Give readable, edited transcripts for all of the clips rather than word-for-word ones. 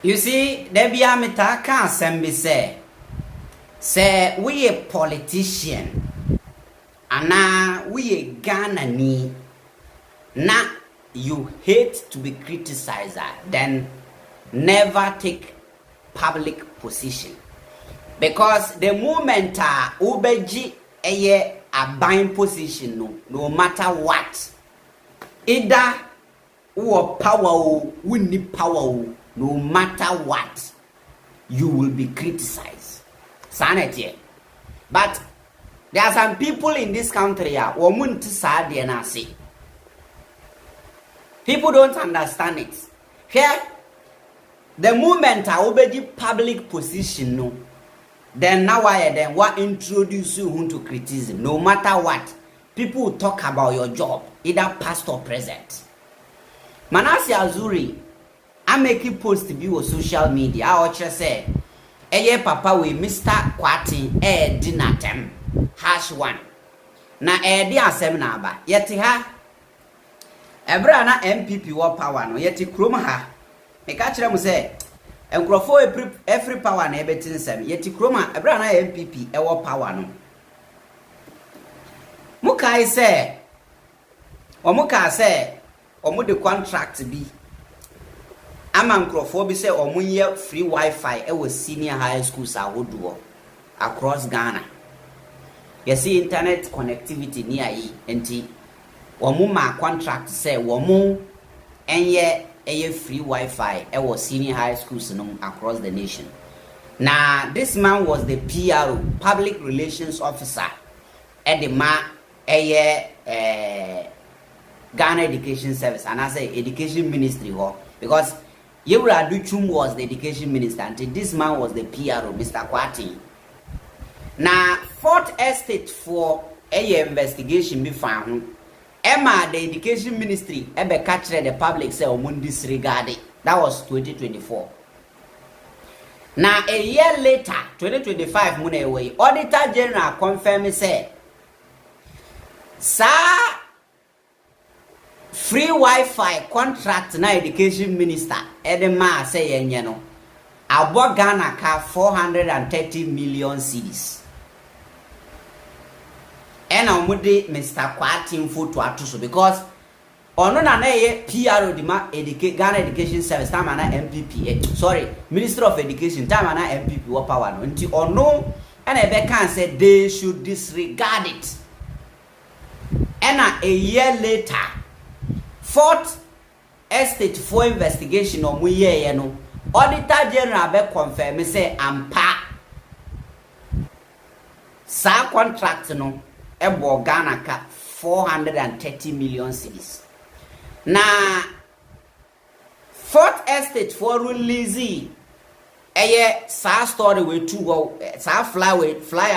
You see, there be a metaka assembly say we a politician, and now we a Ghanani. Now you hate to be criticized, then never take public position. Because the moment ubeji a buying position, no matter what, either or power, we need power, no matter what, you will be criticized. Sanity. But there are some people in this country people don't understand it. Here, the moment I obey public position, no, then now then what introduce you to criticism. No matter what, people will talk about your job, either past or present. Manasseh Azuri, I make a post to be on social media. I just say, papa we Mr. Kwati dinner time #1. Na di asem na aba. Yeti ha. Ebra na MPP wo power no yeti krom ha. Me ka kire mu say enkrofo every power na ebetin nsem. Yeti krom ha ebra na MPP e wo power no. Mukai say omuka say omu de contract bi ama nkrofo bi say omu ye free Wi-Fi e was senior high schools ahodo across Ghana. You see internet connectivity near yi enti omu ma contract say omu enye free Wi-Fi e was senior high schools across the nation. Now this man was the PRO, public relations officer at the Ghana Education Service, and I say education ministry because Yewra Duchum was the education minister until this man was the PRO, Mr. Kwati. Now, 4th estate for a investigation be found. Emma, the education ministry, ever captured the public say omun disregarded. That was 2024. Now, a year later, 2025, Muneway, Auditor General confirmed say, sir, free Wi-Fi contract na education minister Edema say yenyeno abo Ghana ka 430 million cedis. Ena omudi Mr. Kwati photo atuso because ono na ye PRO di ma Ghana Education Service time na MPP sorry Minister of Education time na MPP wo power no nti ono ena ebe kan say they should disregard it. Ena a year later 4th estate for investigation on we ye no Auditor General be confirm say ampa sa contract no ebo Ghana ka 430 million cedis. Na 4th estate for release sa story we two sa flyer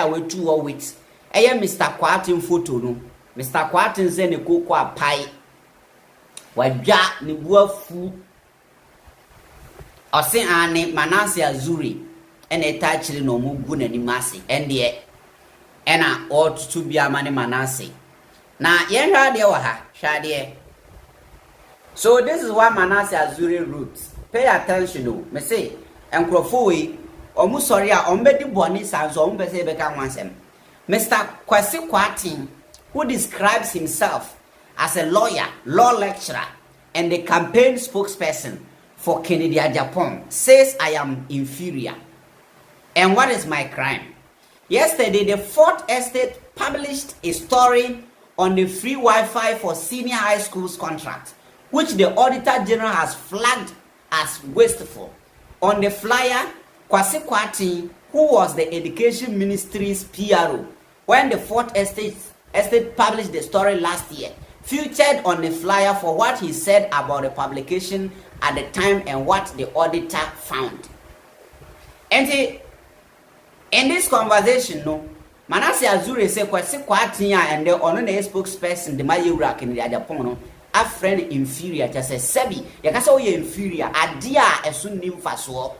we two with Mr. Kwati photo no Mr. Kwati say ne koko apai Waja ni buafu ose ane Manasseh Azuri ene etachiri no mugu na nimase ende ena otutu bia mane Manasseh na yenhwa de wa ha hwade. So this is what Manasseh Azuri wrote. Pay attention o. Me say enkrofo we omu sorry a ombedi boni sanso omu pese be kan wansem. Mr. Kwasi Kwati, who describes himself as a lawyer, law lecturer, and the campaign spokesperson for Kennedy Agyapong, says I am inferior. And what is my crime? Yesterday, the 4th estate published a story on the free Wi-Fi for senior high schools contract, which the Auditor General has flagged as wasteful. On the flyer, Kwasi Kwati, who was the Education Ministry's PRO, when the 4th estate published the story last year, featured on the flyer for what he said about the publication at the time and what the auditor found. And in this conversation, no, Manasseh Azuri said Kwasi Kwati and the honor spokesperson the Mayura in the Agyapong no a friend inferior just say Sebi yakasa we inferior adia esun nim faso.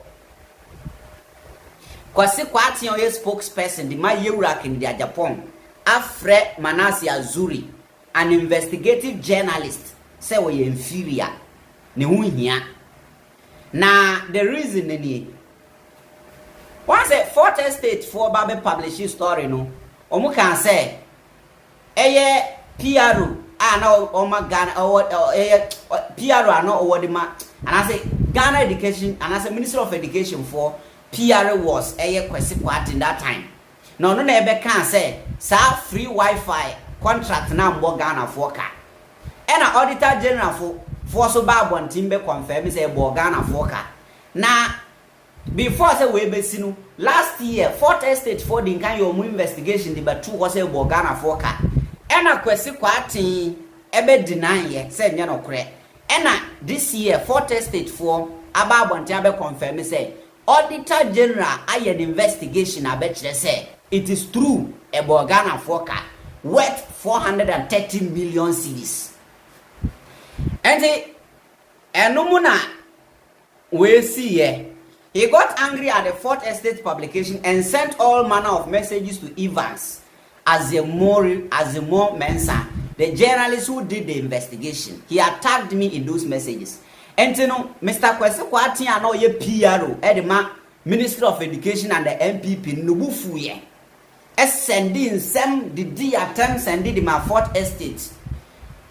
Kwasi Kwati on spokesperson the Mayura in the Agyapong a friend Manasseh Azuri, an investigative journalist, say we inferior. Ne hu hia Now the reason any once a fourth estate for Babe publishing story no, omu can say PRO no Ghana or PRO are not awarded ma and I say Ghana education and I say Minister of Education for PRO was Kwesi Kwati in that time. No ebe can say sa free Wi-Fi contract na mbo Ghana for ka. And an auditor general for so bad one timber confirm say Ghana for ka. Na before say we be sinu last year fourth estate for the kind of investigation the but two was say Ghana for ka. And a Kwesi Kwati ebe deny ye say nya no kre. And this year fourth estate for about one timber confirm say auditor general aye the investigation abetire say it is true about Ghana for ka worth 430 million cedis. And Enumuna we see here. He got angry at the fourth estate publication and sent all manner of messages to Evans Agyapong Manasseh, the journalist who did the investigation. He attacked me in those messages. And you know, Mr. Kwesi Kwati and all your PRO, Edema, Minister of Education and the MPP, Nubufu ye. Sending some the attempts and did my fourth estate.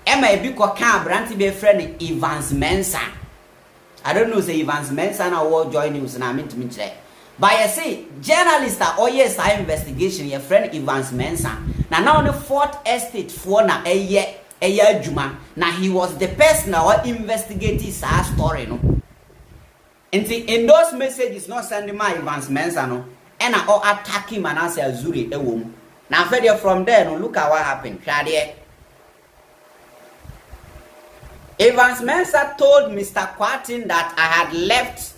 MIB Kokan Branty be friend Evans Manasseh. I don't know say Evans Manasseh now will join news and I mean to me today. But I say journalists are all yes I investigation your friend Evans Manasseh. Now the fourth estate for na a year Juma. Now he was the person that investigated his story no. And in those messages not sending my Evans Manasseh no. And I all attacking Manasseh Zuri a woman. Now further from there no look at what happened. Shadie. Evans Manasseh told Mr. Kwati that I had left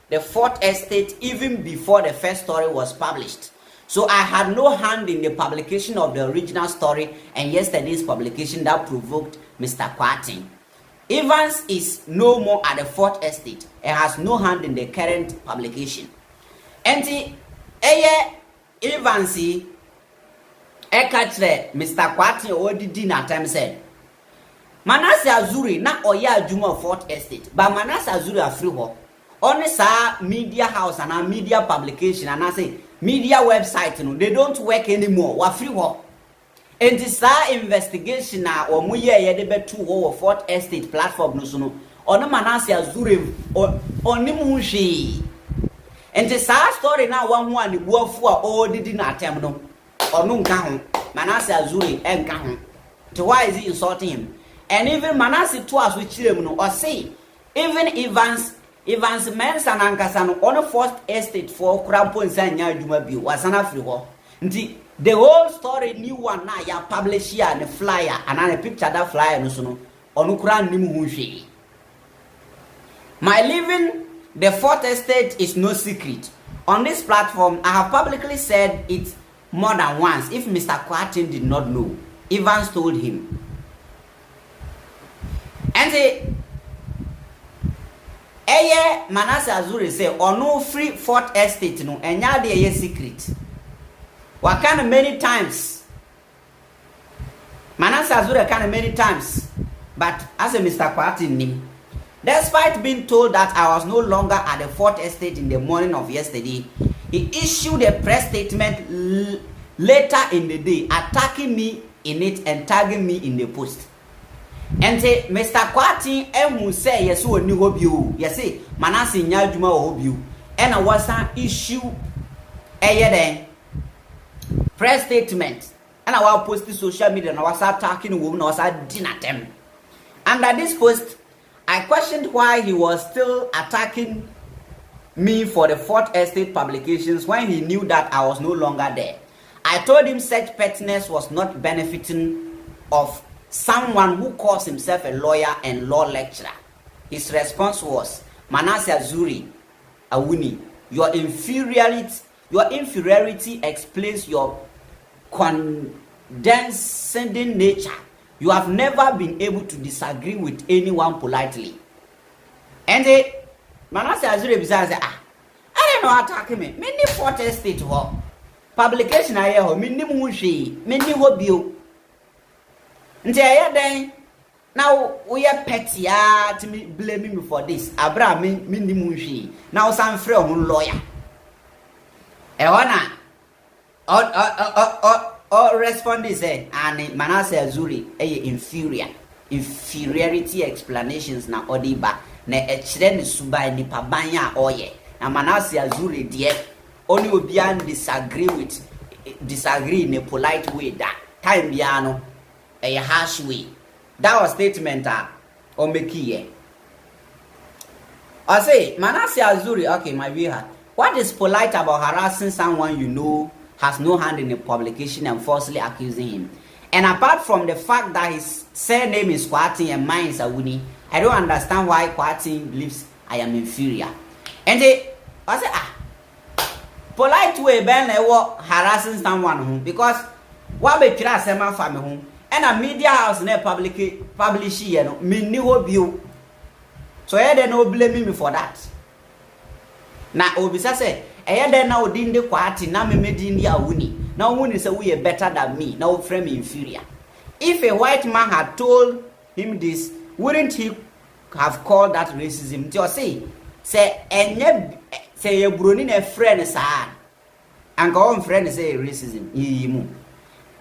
the fourth estate even before the first story was published. So I had no hand in the publication of the original story and yesterday's publication that provoked Mr. Kwati. Evans is no more at the fourth estate and has no hand in the current publication. And Evans Mr. Kwati already did at time said Manasseh Zuri na oya Juma fourth estate but Manasseh Zuri are free ho only sa media house and a media publication and I say media website no they don't work anymore wa free ho and this investigation na o mu ye de betu ho fourth estate platform no so no ono Manasseh Zuri onim hu hwe and this story na one ho ani buafu a o didi na atem no ono nka ho Manasseh Zuri enka ho to why is he insulting him? And even Manasseh twice with children or say even Evans Manasseh and Ankasano on the fourth estate for Krampo and Sanya Jumabi was an Africa. The whole story new one now ya publish here and the flyer and I picture that flyer no so on Ukran Nimushi. My leaving the fourth estate is no secret. On this platform I have publicly said it more than once. If Mr. Kwati did not know, Evans told him. And Manasseh Zuri say or no free fourth estate no and ya de secret. What kind of many times Manasseh Zuri kind of many times but as a Mr. Kwati name. Despite being told that I was no longer at the fourth estate in the morning of yesterday, he issued a press statement later in the day attacking me in it and tagging me in the post. And say Mr. Kwati emu say yes we ni hobi o yes say Manasseh nya adwuma o hobi o and I was an issue den press statement and I was post social media and I was attacking women I was dinner them. Under this post I questioned why he was still attacking me for the fourth estate publications when he knew that I was no longer there. I told him such pettiness was not benefiting of someone who calls himself a lawyer and law lecturer. His response was, Manasseh Zuri, Awuni, your inferiority explains your condescending nature. You have never been able to disagree with anyone politely. And Manasseh Zuri says, I don't know how to attack me. Many fourth estate publication I hear, many mushi, many hobby. Nti then Now we are petty to me blaming me for this. Abra me munshi. Now some from lawyer. Ewana or respond say and Manasseh Zuri inferiority explanations na odiba na echire ne suba ni pabanya oye. Na Manasseh Zuri die only obian disagree in a polite way that time biano a harsh way. That was statement or make here. I say Manasseh Azuri, okay, my viewer. What is polite about harassing someone you know has no hand in a publication and falsely accusing him? And apart from the fact that his surname is Kwati and mine is Awuni, I don't understand why Kwati believes I am inferior. And I say polite way ben harassing someone because what be try sema family home and a media house na publish here no me ni ho bio so they no blame me for that na obisa say dey na odin de kwati na me medin dia Awuni na Awuni say we are better than me na we frame inferior. If a white man had told him this, wouldn't he have called that racism? Just say enye say you bruni a friend sa and go on friend say racism.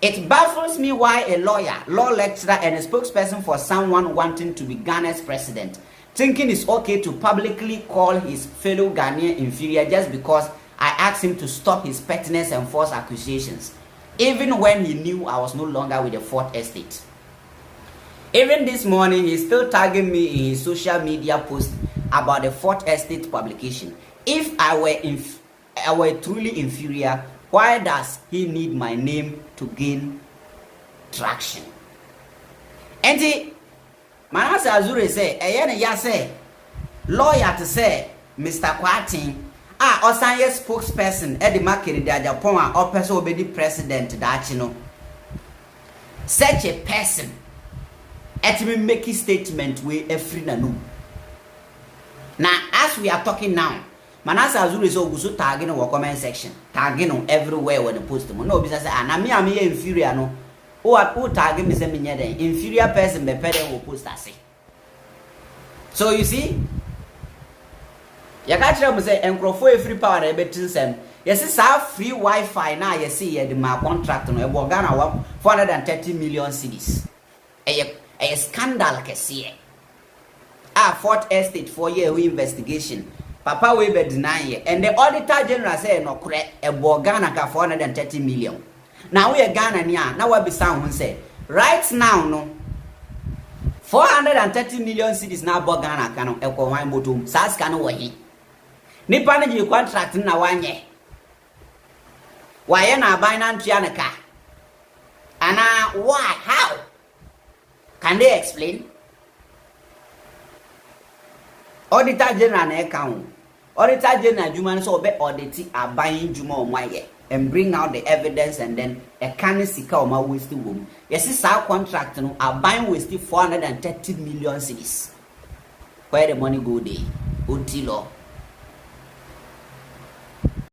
It baffles me why a lawyer, law lecturer and a spokesperson for someone wanting to be Ghana's president thinking it's okay to publicly call his fellow Ghanaian inferior just because I asked him to stop his pettiness and false accusations, even when he knew I was no longer with the Fourth Estate. Even this morning, he's still tagging me in his social media post about the Fourth Estate publication. If I were truly inferior, why does he need my name to gain traction? And the Manasseh Azuri say, lawyer to say, Mr. Kwatin, Osanye spokesperson, Eddie Makiri, the Agyapong, or person will be the president, that you know. Such a person, at me make a statement with a free no. Now, as we are talking now, Manasseh Azuri is also tagging our comment section, tagging on everywhere when the post them. No business, and I'm inferior no. Who tagging me say me inferior person be better will post that say. So you see, you catch them say enkrofo free power e betin sem. You see free Wi-Fi now you see the my contract no e Ghana 430 million cedis. A scandal kese. Fourth Estate 4-year investigation. Papa we be deny and the auditor general say no correct e Ghana ka 430 million. Now we are Ghana niya. Now what be sound say right now no 430 million cedis na bo Ghana ka no e ko wan botom sas ka no wahi nipa na ji contract na wanye waye na Binance ya na ka ana why how can they explain? Auditor general na account auditor general juma so be audit aban juma o maye and bring out the evidence and then a can sika o ma waste wom. Yes, this contract no aban waste 430 million cedis. Where the money go there? Otilo.